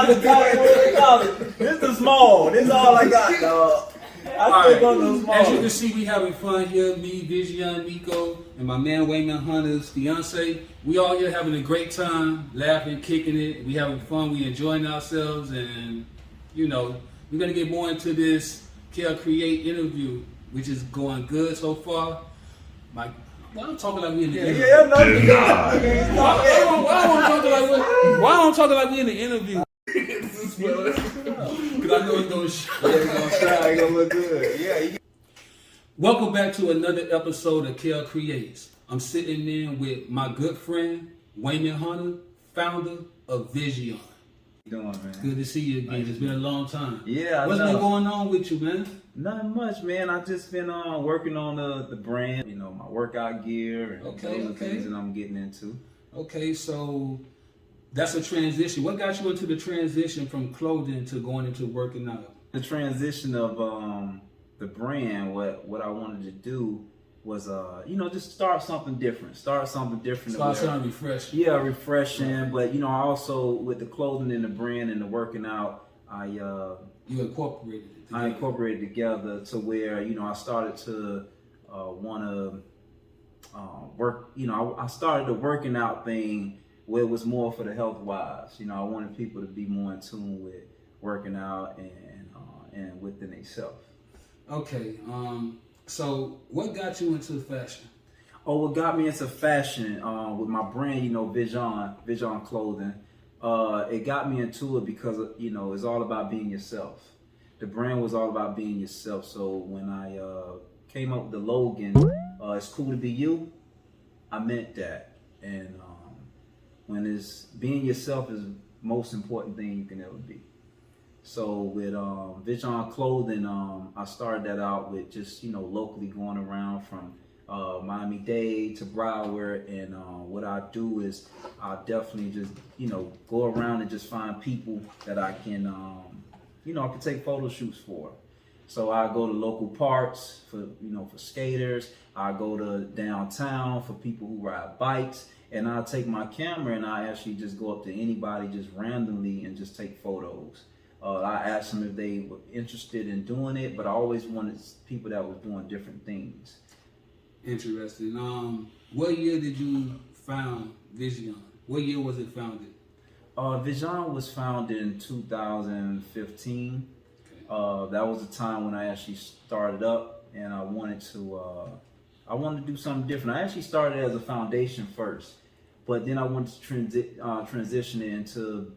This is small. This is all I got, dog. I still go to small. As you can see, we having fun here. Me, VISIOUN, Nico, and my man Waymon Hunter's fiance. We all here having a great time, laughing, kicking it. We having fun. We enjoying ourselves, and you know, we're gonna get more into this Care Create interview, which is going good so far. Why I'm talking like we in the interview? Why I'm talking like we in the interview? Because I know it's gonna show. It's gonna look good. Yeah. Welcome back to another episode of Care Creates. I'm sitting in with my good friend Waymon Hunter, founder of VISIOUN. How you doing, man? Good to see you again. It's been a long time. Yeah. What's been going on with you, man? Nothing much, man. I just been working on the brand, my workout gear and those things that I'm getting into. Okay, so that's a transition. What got you into the transition from clothing to going into working out? The transition of the brand, what I wanted to do was just start something different. Start something refreshing. Yeah, refreshing. But I also, with the clothing and the brand and the working out, You incorporated it together. I incorporated together to where I started to want to work. I started the working out thing where it was more for the health wise. I wanted people to be more in tune with working out and within themselves. Okay, so what got you into fashion? Oh, what got me into fashion with my brand, VISION clothing. It got me into it because it's all about being yourself. The brand was all about being yourself. So when I came up with the slogan, "It's cool to be you," I meant that. And when it's being yourself is the most important thing you can ever be. So with VISION clothing, I started that out with just locally going around from Miami-Dade to Broward, and what I do is I definitely just go around and just find people that I can I can take photo shoots for. So I go to local parks for for skaters. I go to downtown for people who ride bikes, and I take my camera and I actually just go up to anybody just randomly and just take photos. I asked them if they were interested in doing it, but I always wanted people that was doing different things. Interesting. What year did you found VISION? What year was it founded? VISION was founded in 2015. Okay. That was the time when I actually started up, and I wanted to do something different. I actually started as a foundation first, but then I wanted to transition it into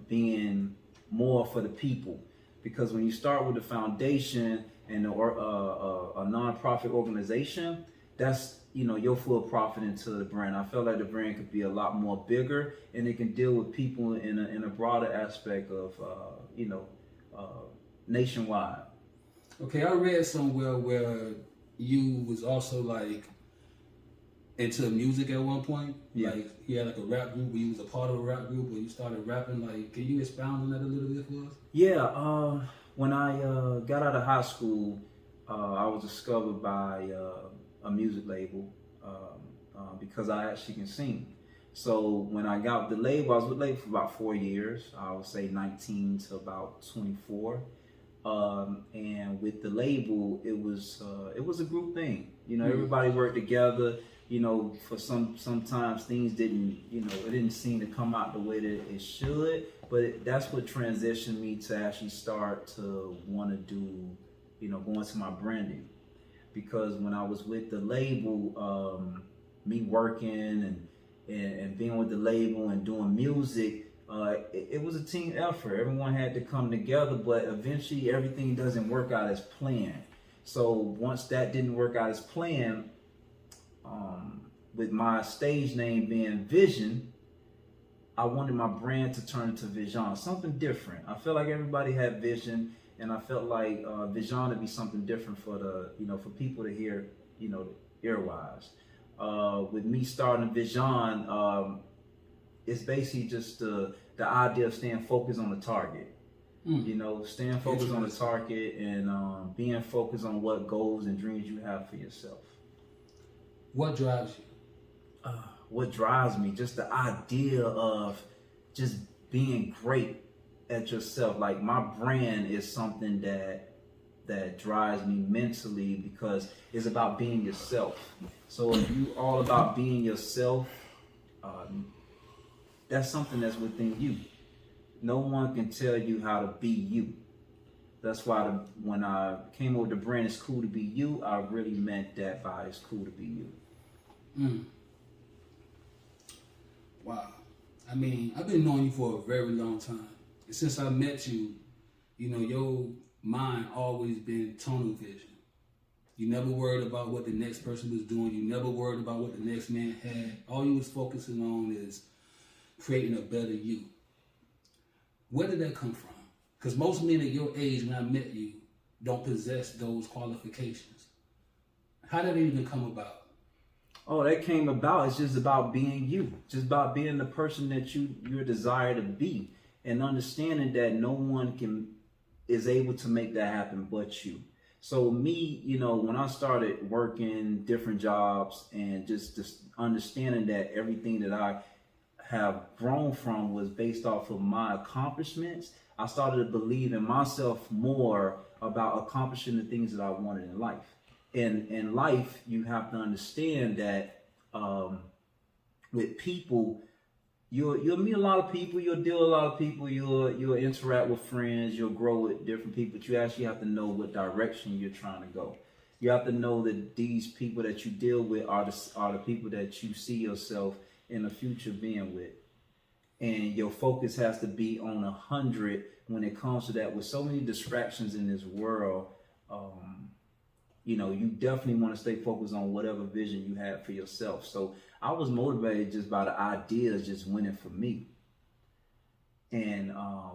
being more for the people, because when you start with a foundation and a non-profit organization, that's your full profit into the brand. I felt like the brand could be a lot more bigger, and it can deal with people in a broader aspect of nationwide. Okay, I read somewhere where you was also like into music at one point. Yeah. Like you had like a rap group where you was a part of a rap group where you started rapping. Like, can you expound on that a little bit for us? Yeah. When I got out of high school, I was discovered by a music label because I actually can sing. So when I got the label, I was with the label for about 4 years. I would say 19 to about 24. And with the label, it was a group thing. Everybody worked together. For sometimes things didn't, it didn't seem to come out the way that it should. But that's what transitioned me to actually start to want to do, go into my branding. Because when I was with the label, me working and being with the label and doing music, it was a team effort. Everyone had to come together, but eventually everything doesn't work out as planned. So once that didn't work out as planned, with my stage name being Vision, I wanted my brand to turn into VISION, something different. I felt like everybody had vision, and I felt like VISION would be something different for for people to hear, ear-wise. With me starting VISION, it's basically just the idea of staying focused on the target. Staying focused on the target and being focused on what goals and dreams you have for yourself. What drives you? What drives me? Just the idea of just being great at yourself. Like my brand is something that drives me mentally because it's about being yourself. So if you all about being yourself, that's something that's within you. No one can tell you how to be you. That's why when I came up with the brand, it's cool to be you, I really meant that by it's cool to be you. Wow. I mean, I've been knowing you for a very long time. And since I met you, you know, your mind always been tunnel vision. You never worried about what the next person was doing. You never worried about what the next man had. All you was focusing on is creating a better you. Where did that come from? Because most men at your age, when I met you, don't possess those qualifications. How did it even come about? Oh, that came about. It's just about being you. Just about being the person that you desire to be, and understanding that no one is able to make that happen but you. So me, you know, when I started working different jobs and just understanding that everything that I have grown from was based off of my accomplishments, I started to believe in myself more about accomplishing the things that I wanted in life. In life, you have to understand that with people, you'll meet a lot of people, you'll deal with a lot of people, you'll interact with friends, you'll grow with different people, but you actually have to know what direction you're trying to go. You have to know that these people that you deal with are the people that you see yourself in the future being with. And your focus has to be on 100 when it comes to that. With so many distractions in this world, you know, you definitely want to stay focused on whatever vision you have for yourself. So I was motivated just by the ideas just winning for me, and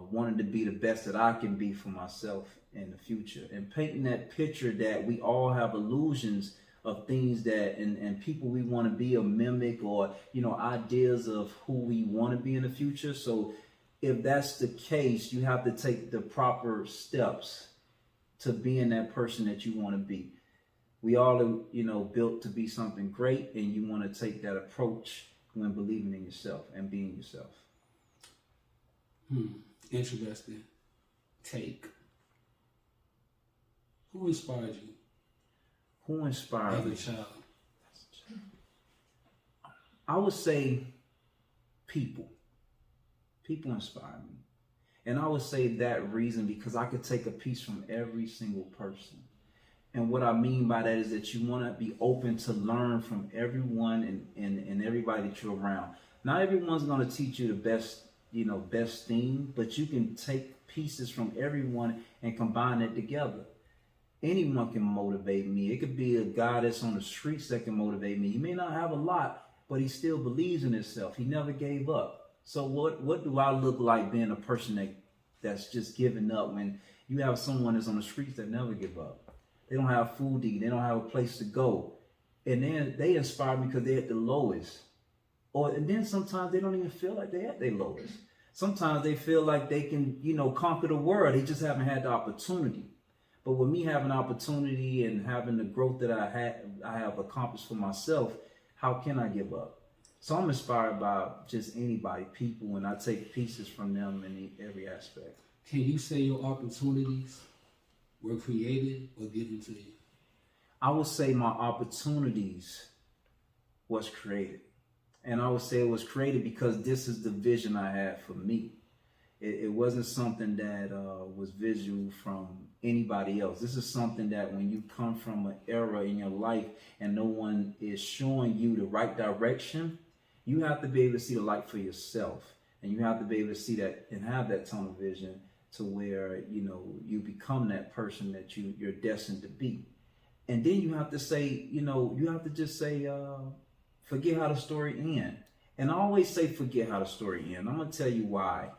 wanted to be the best that I can be for myself in the future, and painting that picture that we all have illusions of things that and people we want to be a mimic, or, you know, ideas of who we want to be in the future. So if that's the case, you have to take the proper steps to being that person that you want to be. We all are, you know, built to be something great, and you want to take that approach when believing in yourself and being yourself. Interesting take. Who inspired you? Who inspired me? As a child. I would say people. People inspire me. And I would say that reason because I could take a piece from every single person. And what I mean by that is that you want to be open to learn from everyone and everybody that you're around. Not everyone's going to teach you the best thing, but you can take pieces from everyone and combine it together. Anyone can motivate me. It could be a guy that's on the streets that can motivate me. He may not have a lot, but he still believes in himself. He never gave up. So what do I look like being a person that's just giving up when you have someone that's on the streets that never give up? They don't have food to eat. They don't have a place to go. And then they inspire me because they're at the lowest. And then sometimes they don't even feel like they're at their lowest. Sometimes they feel like they can, you know, conquer the world. They just haven't had the opportunity. But with me having opportunity and having the growth that I have accomplished for myself, how can I give up? So I'm inspired by just anybody, people, and I take pieces from them in every aspect. Can you say your opportunities were created or given to you? I would say my opportunities was created. And I would say it was created because this is the vision I had for me. It wasn't something that was visual from anybody else. This is something that when you come from an era in your life and no one is showing you the right direction, you have to be able to see the light for yourself. And you have to be able to see that and have that tunnel vision to where, you know, you become that person that you're destined to be. And then you have to say, you know, you have to just say, forget how the story ends. And I always say forget how the story ends. I'm going to tell you why.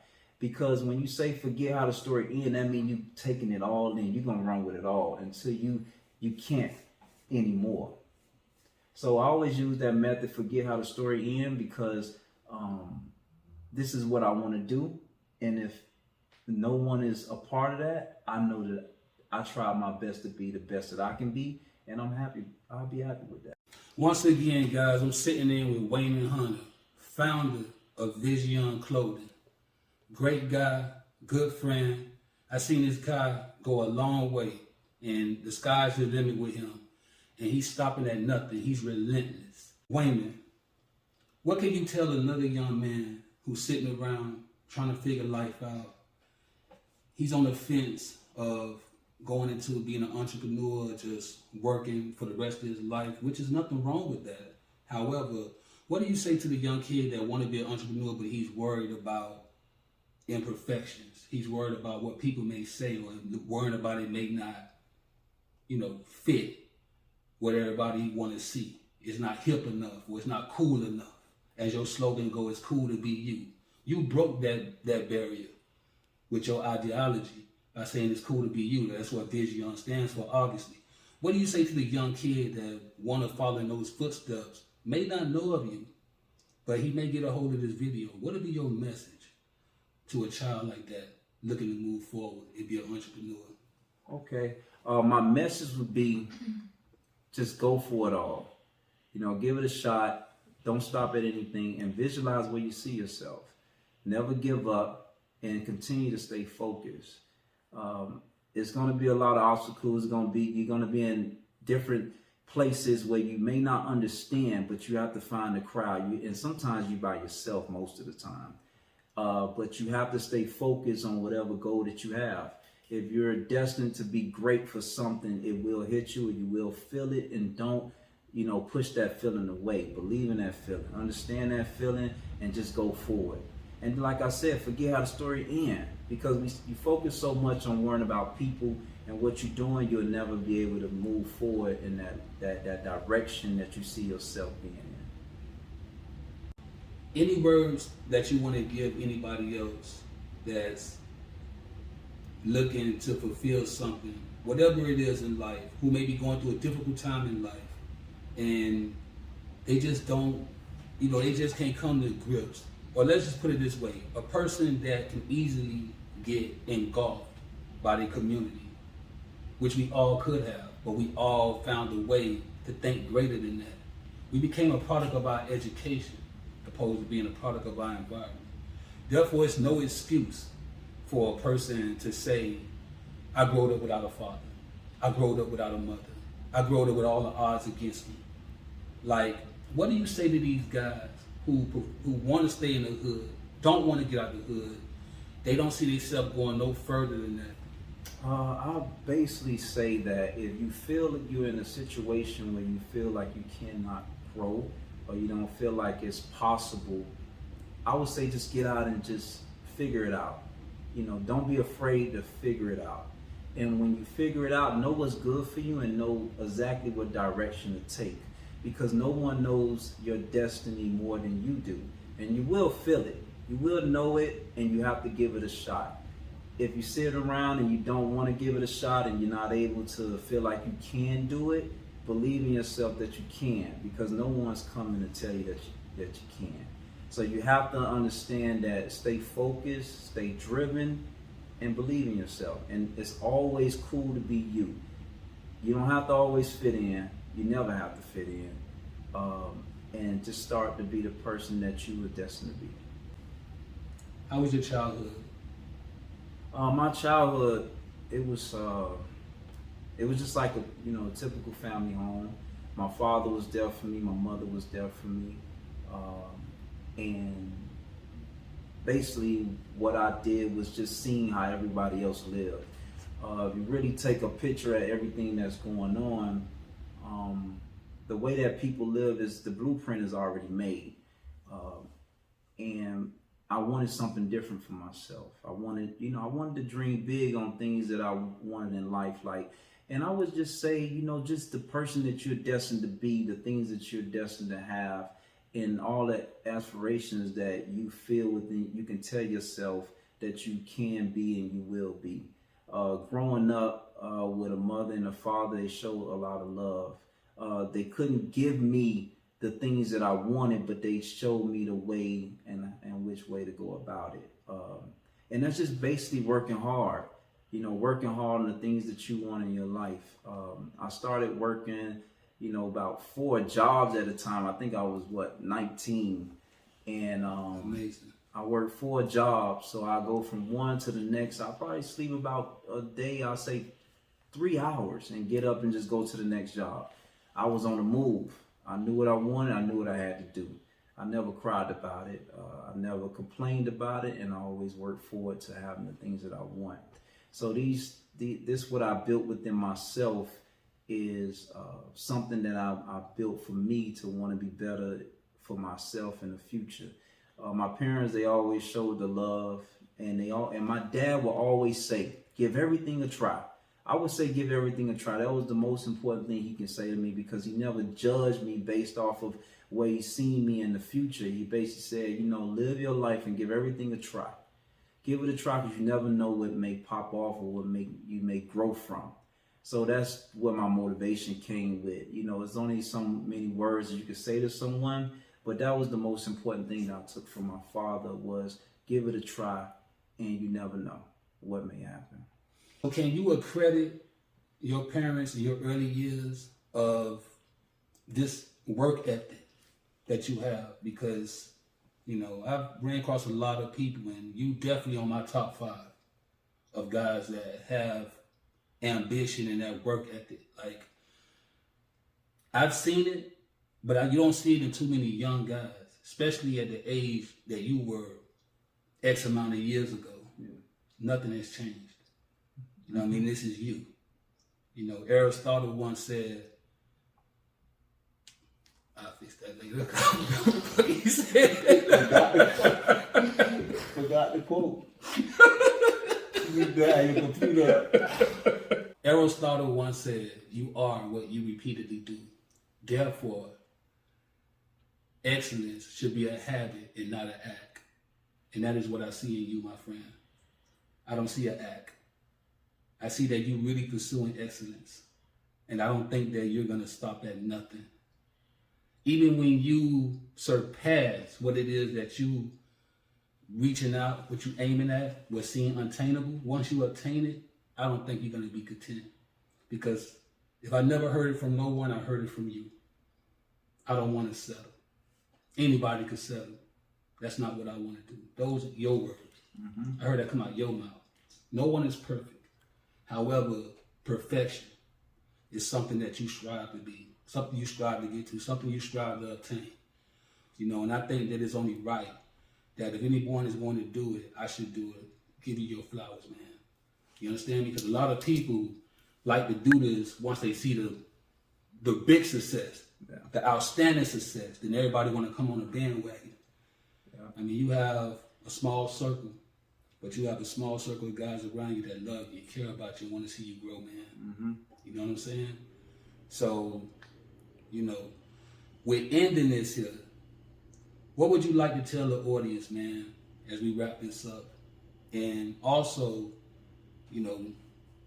Because when you say forget how the story ends, that means you're taking it all in. You're going to run with it all until you can't anymore. So I always use that method, forget how the story ends, because this is what I want to do. And if no one is a part of that, I know that I try my best to be the best that I can be, and I'm happy. I'll be happy with that. Once again, guys, I'm sitting in with Waymon Hunter, founder of VISIOUN clothing. Great guy, good friend. I seen this guy go a long way, and the sky's the limit with him. And he's stopping at nothing. He's relentless. Waymon, what can you tell another young man who's sitting around trying to figure life out? He's on the fence of going into being an entrepreneur, just working for the rest of his life, which is nothing wrong with that. However, what do you say to the young kid that want to be an entrepreneur, but he's worried about imperfections? He's worried about what people may say, or worried about it may not, fit what everybody want to see. It's not hip enough, or it's not cool enough. As your slogan goes, it's cool to be you. You broke that barrier with your ideology by saying it's cool to be you. That's what VISIOUN stands for, obviously. What do you say to the young kid that want to follow in those footsteps, may not know of you, but he may get a hold of this video? What would be your message to a child like that looking to move forward and be an entrepreneur? Okay. My message would be just go for it all. Give it a shot. Don't stop at anything, and visualize where you see yourself. Never give up, and continue to stay focused. It's going to be a lot of obstacles. You're going to be in different places where you may not understand, but you have to find a crowd. And sometimes you're by yourself most of the time. But you have to stay focused on whatever goal that you have. If you're destined to be great for something, it will hit you, and you will feel it. And don't, push that feeling away. Believe in that feeling. Understand that feeling, and just go forward. And like I said, forget how the story ends, because you focus so much on worrying about people and what you're doing, you'll never be able to move forward in that direction that you see yourself being in. Any words that you want to give anybody else that's looking to fulfill something, whatever it is in life, who may be going through a difficult time in life, and they just don't, they just can't come to grips. Or let's just put it this way, a person that can easily get engulfed by their community, which we all could have, but we all found a way to think greater than that. We became a product of our education, opposed to being a product of our environment. Therefore, it's no excuse for a person to say, I grew up without a father. I grew up without a mother. I grew up with all the odds against me. Like, what do you say to these guys who want to stay in the hood, don't want to get out the hood? They don't see themselves going no further than that. I'll basically say that if you feel that you're in a situation where you feel like you cannot grow, or you don't feel like it's possible, I would say just get out and just figure it out. Don't be afraid to figure it out. And when you figure it out, know what's good for you and know exactly what direction to take. Because no one knows your destiny more than you do. And you will feel it. You will know it, and you have to give it a shot. If you sit around and you don't want to give it a shot and you're not able to feel like you can do it, believe in yourself that you can, because no one's coming to tell you that you can. So you have to understand that stay focused, stay driven, and believe in yourself. And it's always cool to be you. You don't have to always fit in. You never have to fit in. And just start to be the person that you were destined to be. How was your childhood? My childhood, it was just like a typical family home. My father was there for me. My mother was there for me. And basically what I did was just seeing how everybody else lived. If you really take a picture of everything that's going on, the way that people live is the blueprint is already made. And I wanted something different for myself. I wanted to dream big on things that I wanted in life. And I would just say, just the person that you're destined to be, the things that you're destined to have, and all the aspirations that you feel within, you can tell yourself that you can be and you will be. Growing up with a mother and a father, they showed a lot of love. They couldn't give me the things that I wanted, but they showed me the way and which way to go about it. And that's just basically working hard, working hard on the things that you want in your life. I started working, about 4 jobs at a time. I think I was 19. And Amazing. I work 4 jobs, so I go from one to the next. I probably sleep about a day, I'll say 3 hours, and get up and just go to the next job. I was on the move. I knew what I wanted. I knew what I had to do. I never cried about it. I never complained about it, and I always worked forward to having the things that I want. So this what I built within myself is something that I built for me to want to be better for myself in the future. My parents, they always showed the love, and my dad will always say, give everything a try. I would say give everything a try. That was the most important thing he can say to me, because he never judged me based off of where he's seen me in the future. He basically said, live your life and give everything a try. Give it a try, because you never know what may pop off or what you may grow from. So that's where my motivation came with. It's only so many words that you could say to someone, but that was the most important thing that I took from my father, was give it a try, and you never know what may happen. So can you accredit your parents in your early years of this work ethic that you have? Because, I've ran across a lot of people, and you definitely on my top 5 of guys that have ambition and that work ethic. Like, I've seen it, but you don't see it in too many young guys, especially at the age that you were X amount of years ago. Yeah. Nothing has changed. This is you. Aristotle once said, I'll fix that later. What he said. Forgot the quote. Your computer. Aristotle once said, you are what you repeatedly do. Therefore, excellence should be a habit and not an act. And that is what I see in you, my friend. I don't see an act. I see that you're really pursuing excellence. And I don't think that you're going to stop at nothing. Even when you surpass what it is that you reaching out, what you aiming at, what's seeming unattainable, once you obtain it, I don't think you're going to be content. Because if I never heard it from no one, I heard it from you. I don't want to settle. Anybody could settle. That's not what I want to do. Those are your words. I heard that come out your mouth. No one is perfect. However, perfection is something that you strive to be, something you strive to get to, something you strive to obtain. And I think that it's only right that if anyone is going to do it, I should do it. Give you your flowers, man. You understand me? Because a lot of people like to do this once they see the big success, the outstanding success, then everybody want to come on a bandwagon. Yeah. You have a small circle, but you have a small circle of guys around you that love you, care about you, want to see you grow, man. You know what I'm saying? So, we're ending this here. What would you like to tell the audience, man, as we wrap this up? And also,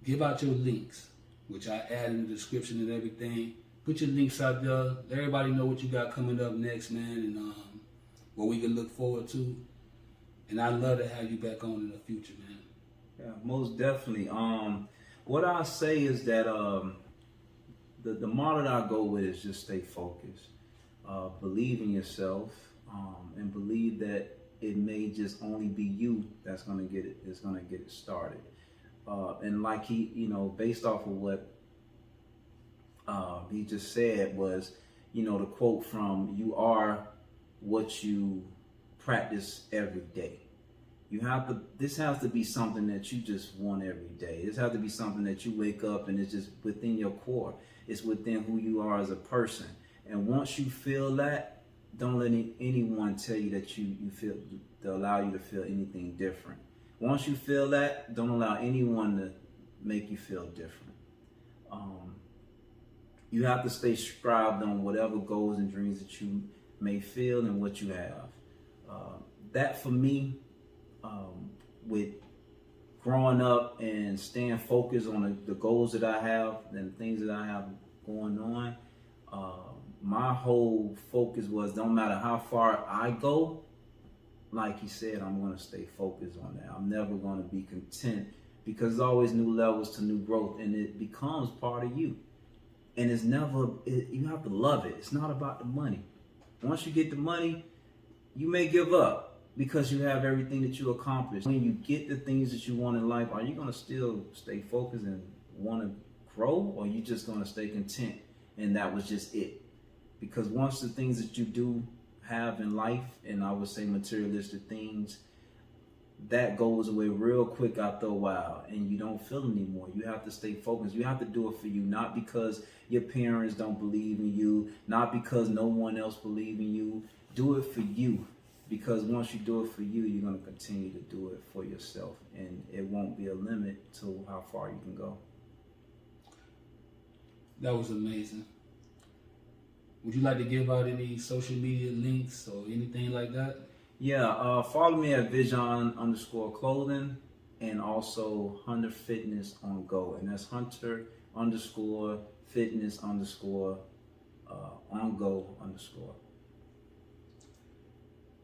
give out your links, which I add in the description and everything. Put your links out there. Let everybody know what you got coming up next, man, and what we can look forward to. And I'd love to have you back on in the future, man. Yeah, most definitely. What I say is that the model that I go with is just stay focused. Believe in yourself, and believe that it may just only be you that's gonna get it started. And like he, based off of what he just said was, the quote from "You are what you practice every day." This has to be something that you just want every day. This has to be something that you wake up and it's just within your core. It's within who you are as a person. And once you feel that, don't let anyone tell you that you feel, to allow you to feel anything different. Once you feel that, don't allow anyone to make you feel different. You have to stay scribed on whatever goals and dreams that you may feel and what you have. That for me, with growing up and staying focused on the goals that I have and things that I have going on, my whole focus was, don't matter how far I go, like he said, I'm going to stay focused on that. I'm never going to be content, because there's always new levels to new growth, and it becomes part of you. And it's never, you have to love it. It's not about the money. Once you get the money, you may give up. because you have everything that you accomplish. When you get the things that you want in life, are you going to still stay focused and want to grow, or are you just going to stay content and that was just it? Because once the things that you do have in life, and I would say materialistic things, that goes away real quick after a while and you don't feel anymore. You have to stay focused. You have to do it for you, not because your parents don't believe in you, not because no one else believes in you. Do it for you, because once you do it for you, you're going to continue to do it for yourself, and it won't be a limit to how far you can go. That was amazing. Would you like to give out any social media links or anything like that? Yeah, follow me at Vision_clothing and also Hunter Fitness on Go. And that's Hunter_fitness_on Go_.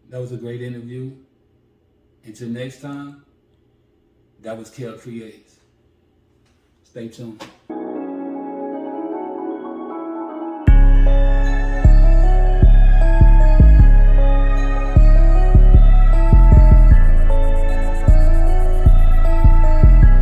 That was a great interview. Until next time, that was Kel Creates. Stay tuned.